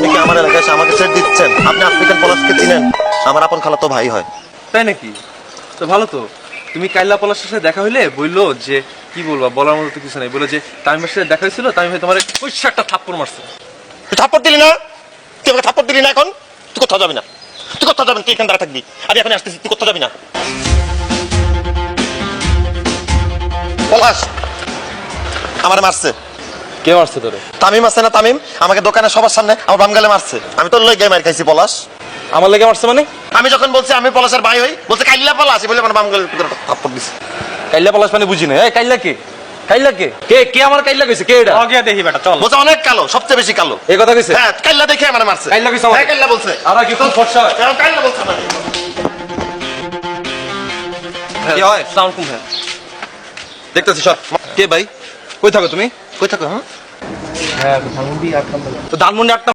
আপনি কি আমার এলাকায় এসে আমাকে ছেড়ে দিচ্ছেন? আপনি আফ্রিকান পলাশকে চিনেন? আমার আপন খালাতো ভাই হয়। তাই নাকি? তো ভালো তো। তুমি কাইল্লা পলাশের সাথে দেখা হইলে বললো যে কি বলবা, বলার মতো তো কিছু নাই। বলে যে তামিমের সাথে দেখা হয়েছিল, তামিম ভাই তোমার পয়সা একটা থাপ্পড় মারছে। তুই থাপ্পড় দিলি না? তুই আমাকে থাপ্পড় দিলি না? এখন তুই কোথাও যাবি না, তুই কোথাও যাবেন, তুই এখানে দাঁড়া থাকবি। আমি এখন আসতেছি, তুই কোথাও যাবি না। পলাশ আমার মারছে। কে মারছে তোরে? তামিম আছে না, তামিম আমাকে দোকানে সবার সামনে আমার বামগালে মারছে। আমি তোর লই মার খাইছি পলাশ। আমার লেগে মারছে মানে? আমি যখন বলছি আমি পলাশের ভাই হই, বলছে কাইল্লা পলাশ, বলে আমার বামগালে থাপ্পড় দিছে। কাইল্লা পলাশ মানে বুঝি না। এই কাইল্লা কে? কাইল্লা কে? কে কে আমার কাইল্লা কইছে? কে এটা? আগে দেখি বেটা চল। বলছে অনেক কালো, সবচেয়ে বেশি কালো। এই কথা কইছে? হ্যাঁ, কাইল্লা দেখে আমার মারছে। কাইল্লা কইছে আমাকে? হ্যাঁ, কাইল্লা বলছে। আর কি কোন ফর্সা? হ্যাঁ, কাইল্লা বলছে আমাকে। কি হয়? সাউন্ড কম হয়। দেখতেছি সর। কে ভাই? কই থাকো তুমি? কই থাকো? হ্যাঁ, তো ধানমন্ডি 8